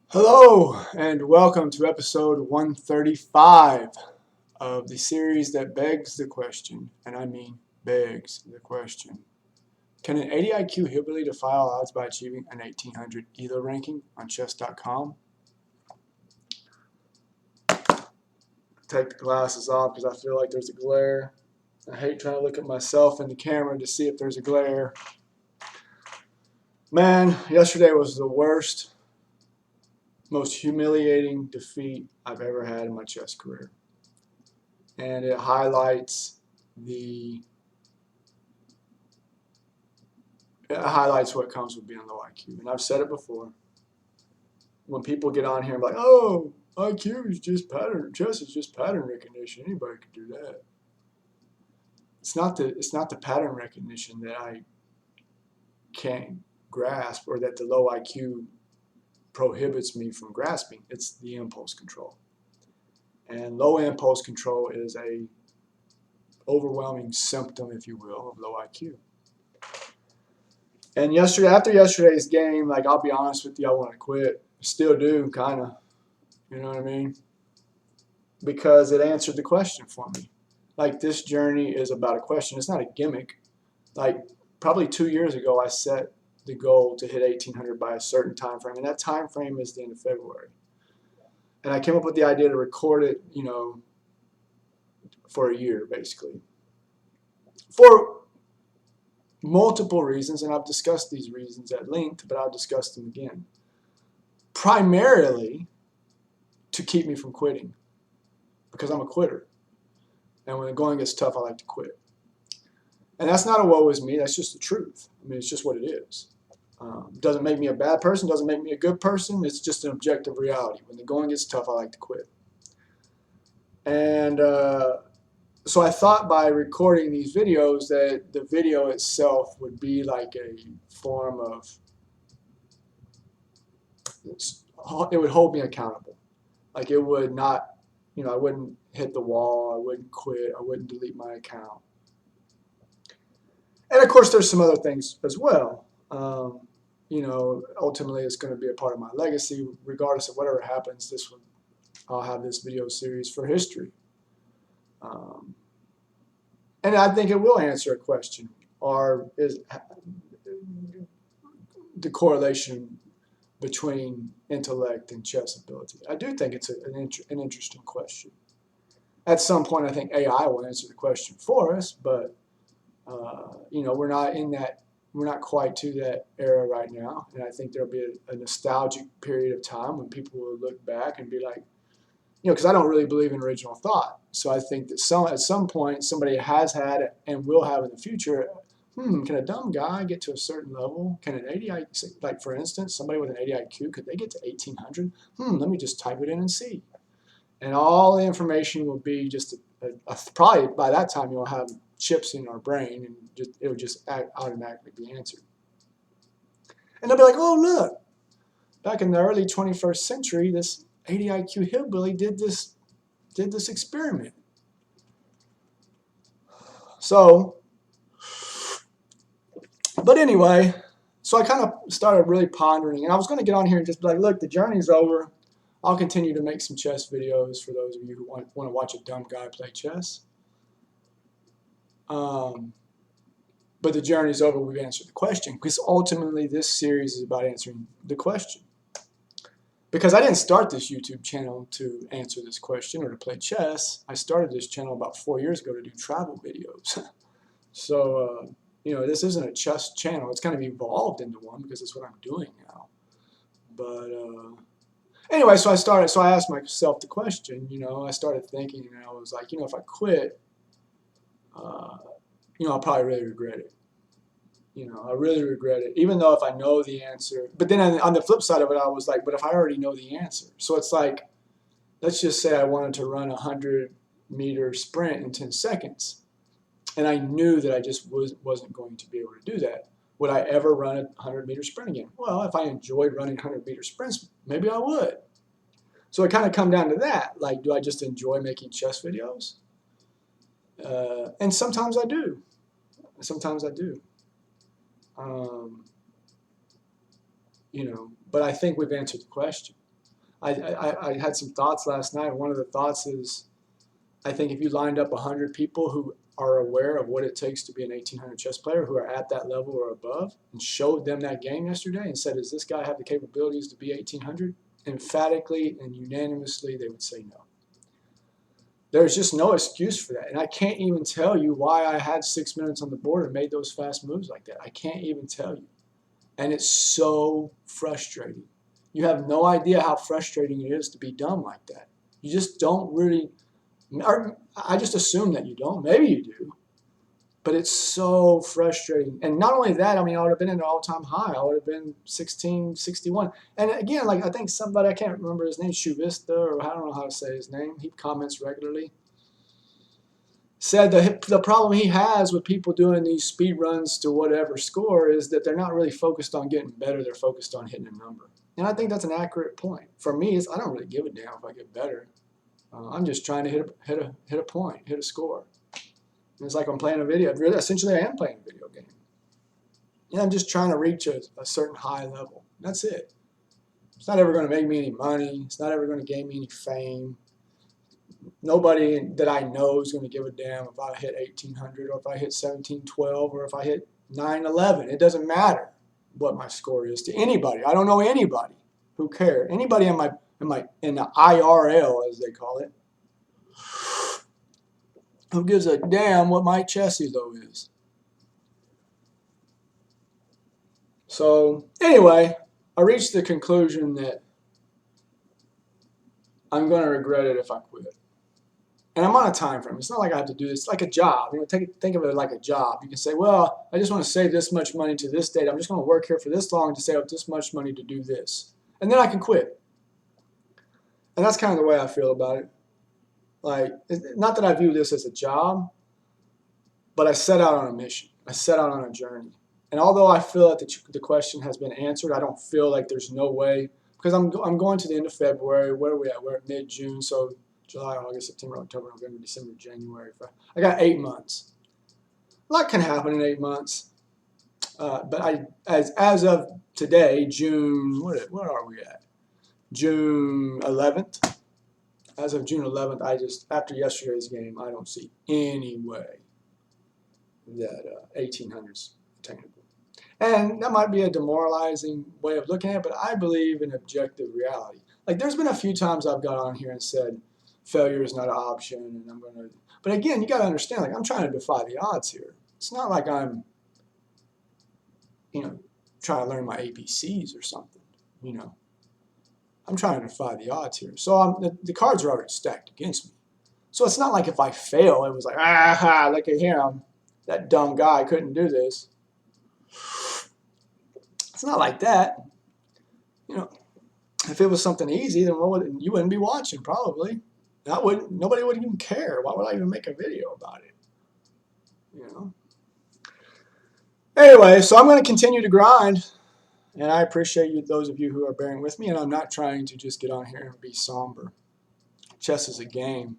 Hello and welcome to episode 135 of the series that begs the question, and I mean begs the question. Can an 80 IQ hillbilly defy all odds by achieving an 1800 ELO ranking on chess.com? Take the glasses off because I feel like there's a glare. I hate trying to look at myself in the camera to see if there's a glare. Man, yesterday was the worst, most humiliating defeat I've ever had in my chess career. And it highlights what comes with being low IQ. And I've said it before. When people get on here and be like, "Oh, IQ is just pattern, chess is just pattern recognition. Anybody can do that." It's not the pattern recognition that I can't grasp or that the low IQ prohibits me from grasping. It's the impulse control. And low impulse control is a overwhelming symptom, if you will, of low IQ. And after yesterday's game, like, I'll be honest with you, I want to quit. Still do, kind of. You know what I mean? Because it answered the question for me. Like, this journey is about a question. It's not a gimmick. Like, probably 2 years ago, I set the goal to hit 1800 by a certain time frame, and that time frame is the end of February. And I came up with the idea to record it, for a year, basically. For multiple reasons, and I've discussed these reasons at length, but I'll discuss them again. Primarily to keep me from quitting, because I'm a quitter. And when the going gets tough, I like to quit. And that's not a woe is me, that's just the truth. I mean, it's just what it is. Doesn't make me a bad person, doesn't make me a good person, it's just an objective reality. When the going gets tough, I like to quit. And so I thought by recording these videos that the video itself would be like a form of, it would hold me accountable. Like, it would not, I wouldn't hit the wall, I wouldn't quit, I wouldn't delete my account. And of course, there's some other things as well. Ultimately, it's going to be a part of my legacy. Regardless of whatever happens, I'll have this video series for history. And I think it will answer a question, or is the correlation between intellect and chess ability. I do think it's an interesting question. At some point, I think AI will answer the question for us, but we're not quite to that era right now. And I think there'll be a nostalgic period of time when people will look back and be like, because I don't really believe in original thought. So I think that at some point somebody has had and will have in the future. Can a dumb guy get to a certain level? Can an 80 IQ, like for instance, somebody with an 80 IQ, could they get to 1800? Let me just type it in and see. And all the information will be just probably by that time you'll have chips in our brain, and it'll just automatically be answered. And they'll be like, "Oh, look, back in the early 21st century, this 80 IQ hillbilly did this experiment." So, but anyway, so I kind of started really pondering, and I was going to get on here and just be like, "Look, the journey's over. I'll continue to make some chess videos for those of you who want to watch a dumb guy play chess. But the journey's over. We've answered the question, because ultimately this series is about answering the question. Because I didn't start this YouTube channel to answer this question or to play chess. I started this channel about 4 years ago to do travel videos. So, this isn't a chess channel. It's kind of evolved into one because it's what I'm doing now. But anyway, so I asked myself the question, I started thinking, and I was like, if I quit, I'll probably really regret it. I really regret it, even though if I know the answer. But then on the flip side of it, I was like, but if I already know the answer. So it's like, let's just say I wanted to run a 100-meter sprint in 10 seconds. And I knew that I just wasn't going to be able to do that. Would I ever run a 100-meter sprint again? Well, if I enjoyed running 100-meter sprints, maybe I would. So it kind of come down to that. Like, do I just enjoy making chess videos? And sometimes I do. Sometimes I do. But I think we've answered the question. I had some thoughts last night. One of the thoughts is, I think if you lined up 100 people who are aware of what it takes to be an 1800 chess player, who are at that level or above, and showed them that game yesterday and said, does this guy have the capabilities to be 1800? Emphatically and unanimously, they would say no. There's just no excuse for that. And I can't even tell you why I had 6 minutes on the board and made those fast moves like that. I can't even tell you. And it's so frustrating. You have no idea how frustrating it is to be dumb like that. You just don't really, or I just assume that you don't. Maybe you do. But it's so frustrating. And not only that, I mean, I would have been in an all-time high. I would have been 1661. And again, like I think somebody, I can't remember his name, Shuvista, or I don't know how to say his name. He comments regularly. Said the problem he has with people doing these speed runs to whatever score is that they're not really focused on getting better. They're focused on hitting a number. And I think that's an accurate point. For me, I don't really give a damn if I get better. I'm just trying to hit a point, hit a score. And it's like I'm playing a video. Really, essentially, I am playing a video game. And I'm just trying to reach a certain high level. That's it. It's not ever going to make me any money. It's not ever going to gain me any fame. Nobody that I know is going to give a damn if I hit 1800 or if I hit 1712 or if I hit 911. It doesn't matter what my score is to anybody. I don't know anybody who cares. Anybody in the IRL, as they call it, who gives a damn what my chess elo is. So anyway, I reached the conclusion that I'm going to regret it if I quit. And I'm on a time frame. It's not like I have to do this. It's like a job. You know, think of it like a job. You can say, well, I just want to save this much money to this date. I'm just going to work here for this long to save up this much money to do this. And then I can quit. And that's kind of the way I feel about it. Like, not that I view this as a job, but I set out on a mission. I set out on a journey. And although I feel that the question has been answered, I don't feel like there's no way. Because I'm going to the end of February. Where are we at? We're at mid-June, so July, August, September, October, November, December, January. I got 8 months. A lot can happen in 8 months. But as of today, June, what are we at? June 11th. As of June 11th, after yesterday's game, I don't see any way that 1800's attainable. And that might be a demoralizing way of looking at it, but I believe in objective reality. Like, there's been a few times I've got on here and said, failure is not an option, and I'm going to... But again, you got to understand, like, I'm trying to defy the odds here. It's not like I'm, trying to learn my ABCs or something, I'm trying to defy the odds here. So the cards are already stacked against me. So it's not like if I fail, it was like, look at him. That dumb guy couldn't do this. It's not like that. If it was something easy, then you wouldn't be watching probably. Nobody would even care. Why would I even make a video about it? Anyway, so I'm going to continue to grind. And I appreciate those of you who are bearing with me. And I'm not trying to just get on here and be somber. Chess is a game.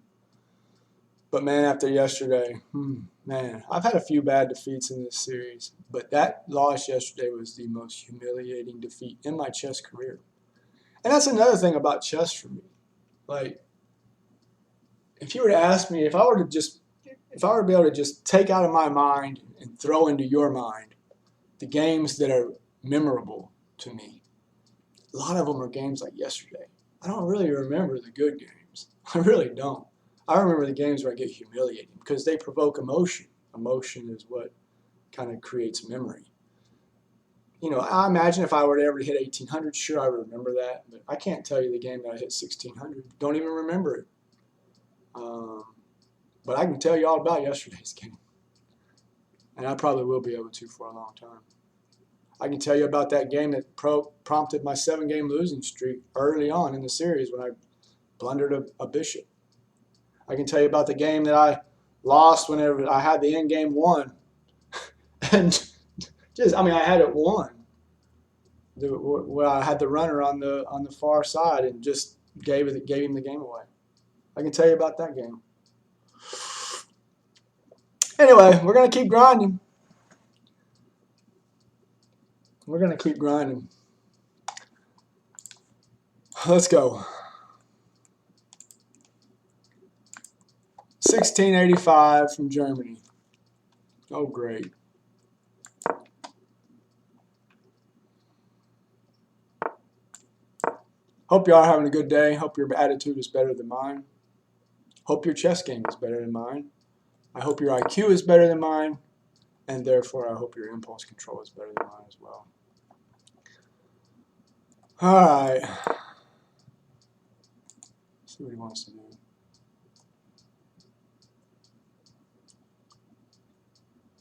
But man, after yesterday, man, I've had a few bad defeats in this series. But that loss yesterday was the most humiliating defeat in my chess career. And that's another thing about chess for me. Like, if you were to ask me, if I were to be able to just take out of my mind and throw into your mind the games that are memorable to me, a lot of them are games like yesterday. I don't really remember the good games. I really don't. I remember the games where I get humiliated because they provoke emotion. Emotion is what kind of creates memory. I imagine if I were to ever hit 1800, sure, I would remember that. But I can't tell you the game that I hit 1600. Don't even remember it. But I can tell you all about yesterday's game. And I probably will be able to for a long time. I can tell you about that game that prompted my 7-game losing streak early on in the series when I blundered a bishop. I can tell you about the game that I lost whenever I had the end game won. And I had it won. Where I had the runner on the far side and just gave him the game away. I can tell you about that game. Anyway, we're going to keep grinding. We're going to keep grinding. Let's go. 1685 from Germany. Oh, great. Hope you all are having a good day. Hope your attitude is better than mine. Hope your chess game is better than mine. I hope your IQ is better than mine. And therefore, I hope your impulse control is better than mine as well. All right. See what he wants to do.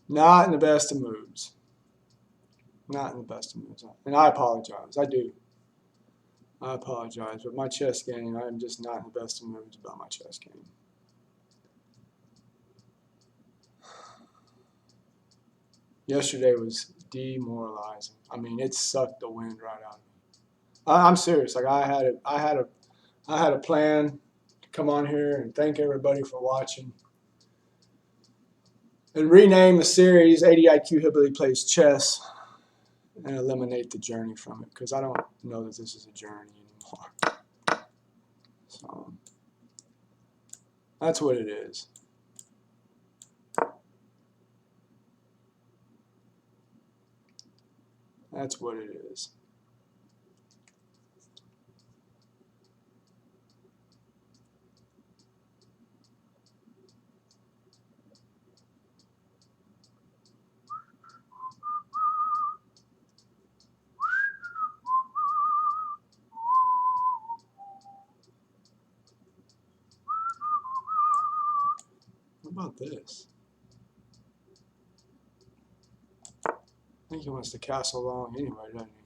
Not in the best of moods. Not in the best of moods. And I apologize. I do. I apologize. But my chess game, I'm just not in the best of moods about my chess game. Yesterday was demoralizing. I mean, it sucked the wind right out of me. I'm serious. Like I had a plan to come on here and thank everybody for watching and rename the series 80 IQ Hillbilly Plays Chess and eliminate the journey from it because I don't know that this is a journey anymore. So that's what it is. That's what it is. What about this? I think he wants to castle long anyway, doesn't he?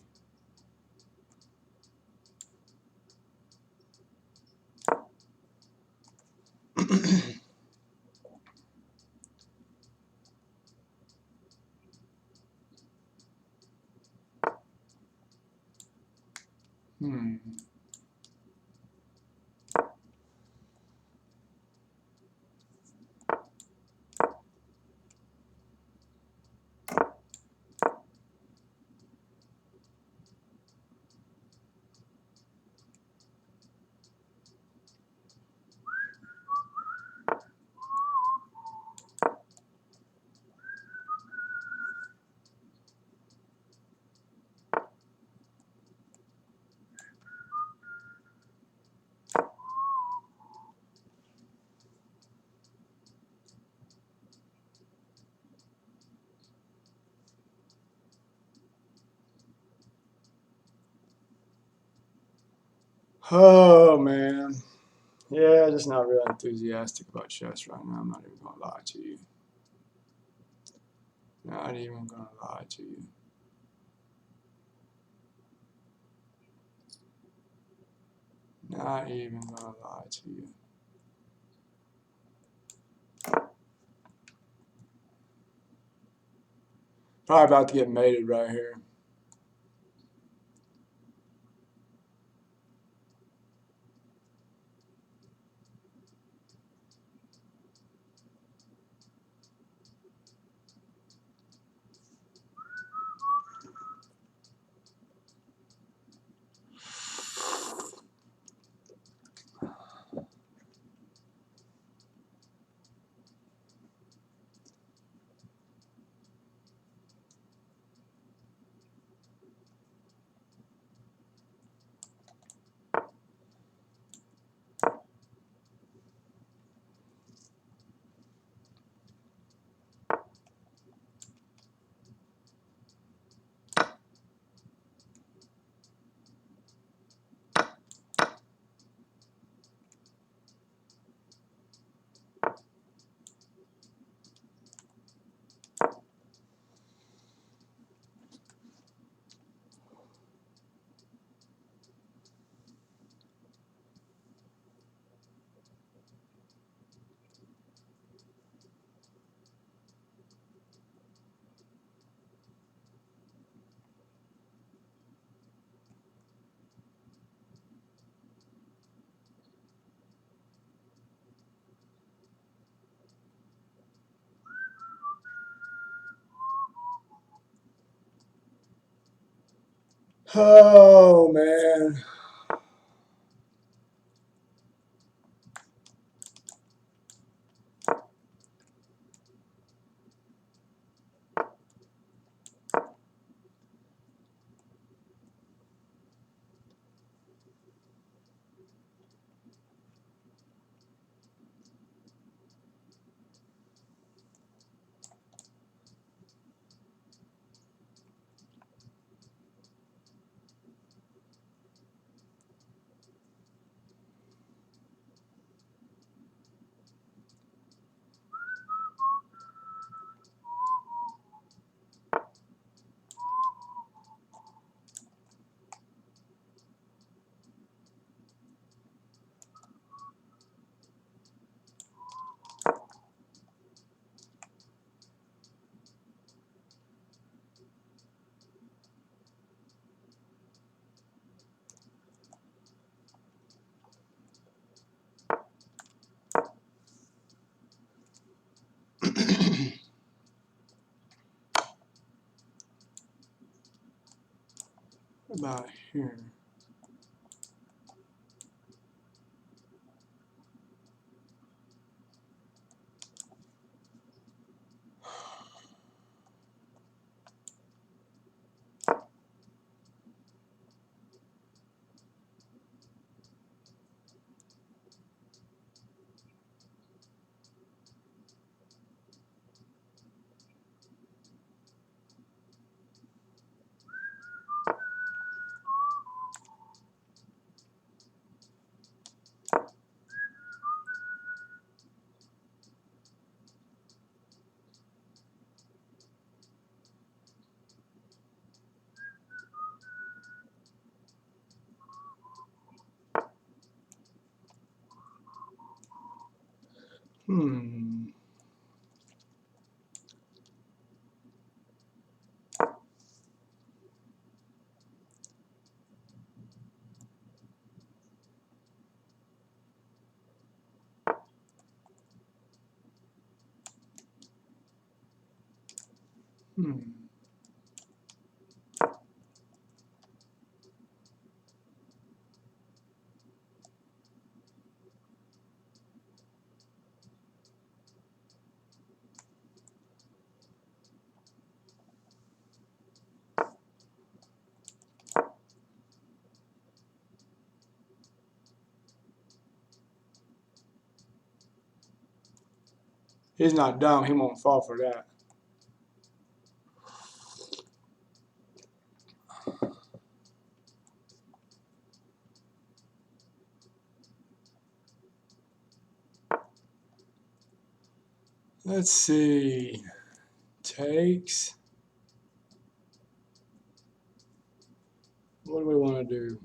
Hmm. Oh man. Yeah, just not real enthusiastic about chess right now. I'm not even gonna lie to you. Not even gonna lie to you. Not even gonna lie to you. Probably about to get mated right here. Oh man. about here? Hmm. Hmm. He's not dumb. He won't fall for that. Let's see. Takes. What do we want to do?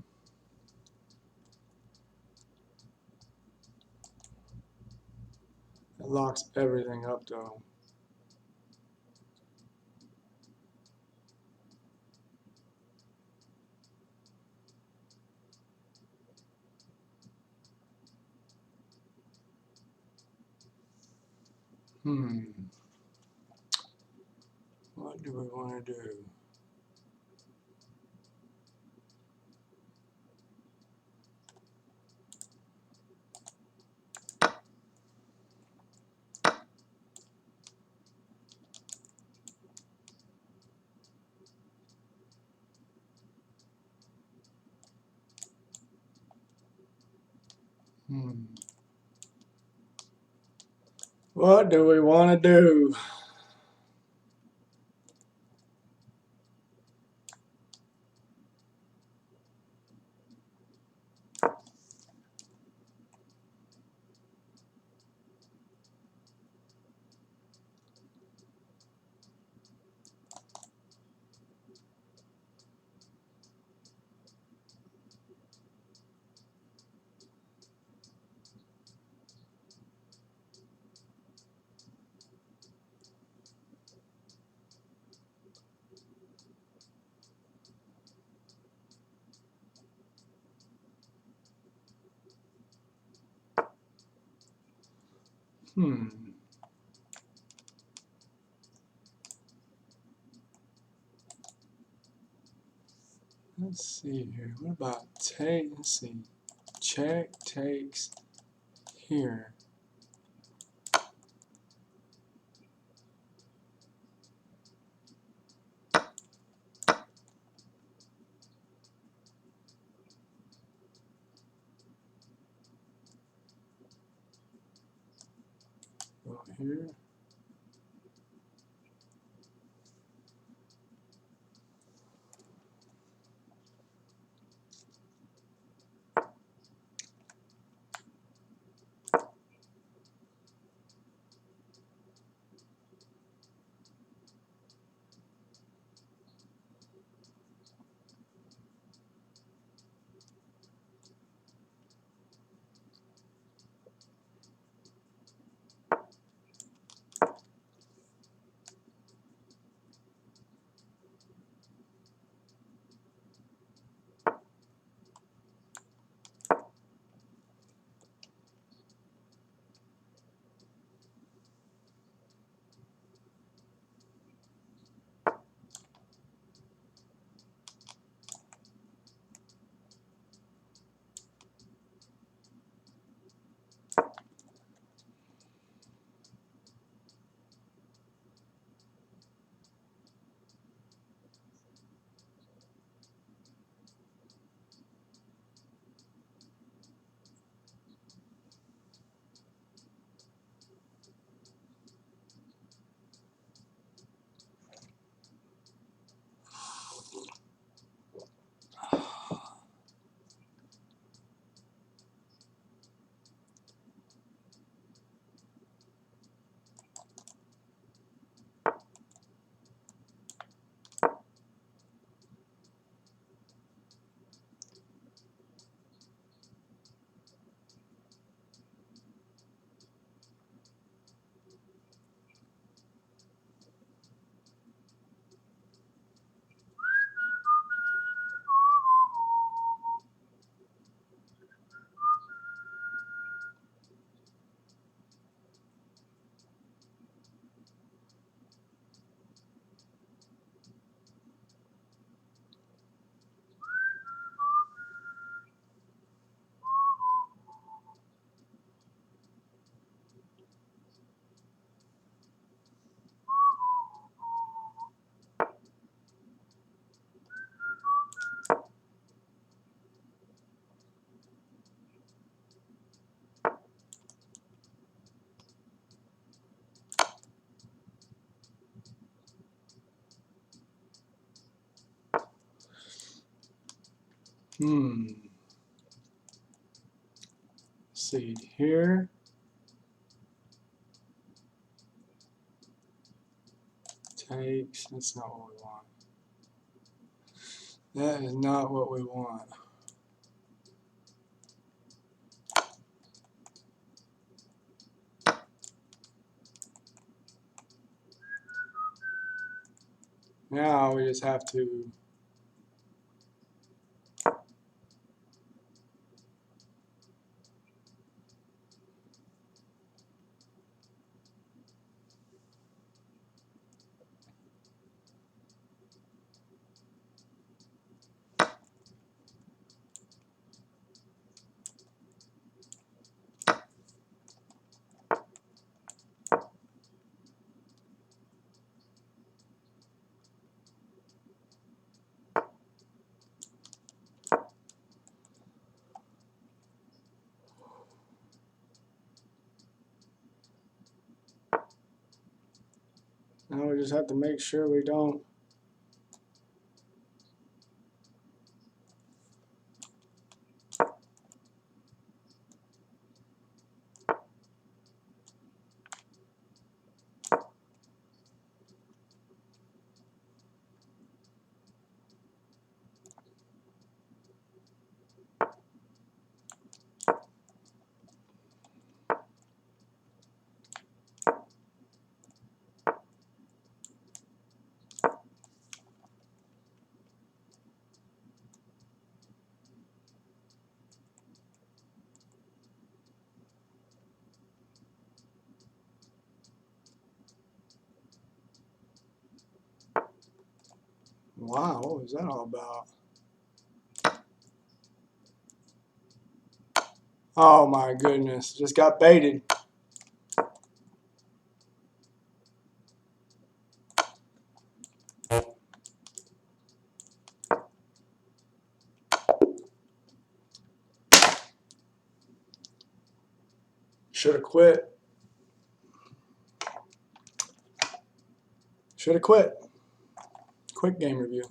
It locks everything up though. Hmm. What do we want to do? Hmm. What do we want to do? Hmm. Let's see here. What about take? Let's see. Check takes here. Go here. Seed here. Takes. That's not what we want. That is not what we want. Now we just have to make sure we don't. Wow, what was that all about? Oh my goodness, just got baited. Should have quit. Should have quit. Quick game review.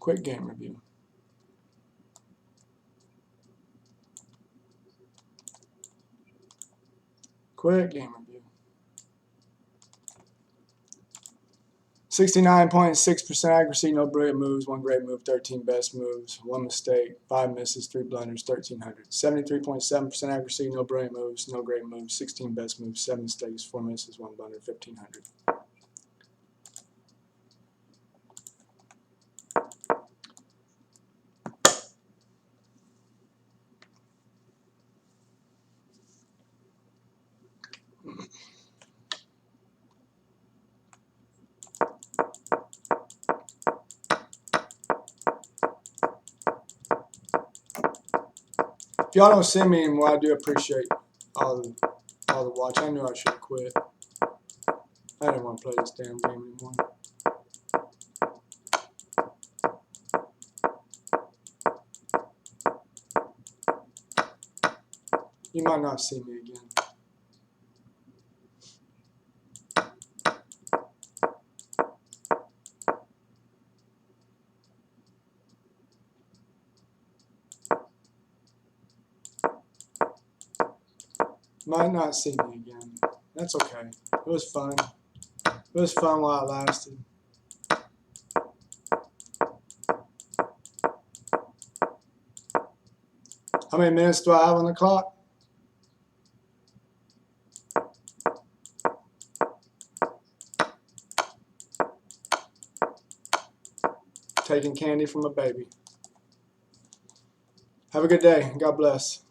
Quick game review. Quick game review. 69.6% accuracy, no brilliant moves, 1 great move, 13 best moves, 1 mistake, 5 misses, 3 blunders, 1,300. 73.7% accuracy, no brilliant moves, no great moves, 16 best moves, 7 mistakes, 4 misses, 1 blunder, 1,500. If y'all don't see me anymore, I do appreciate all the watch. I knew I should have quit. I didn't want to play this damn game anymore. You might not see me again. Might not see me again. That's okay. It was fun. It was fun while it lasted. How many minutes do I have on the clock? Taking candy from a baby. Have a good day. God bless.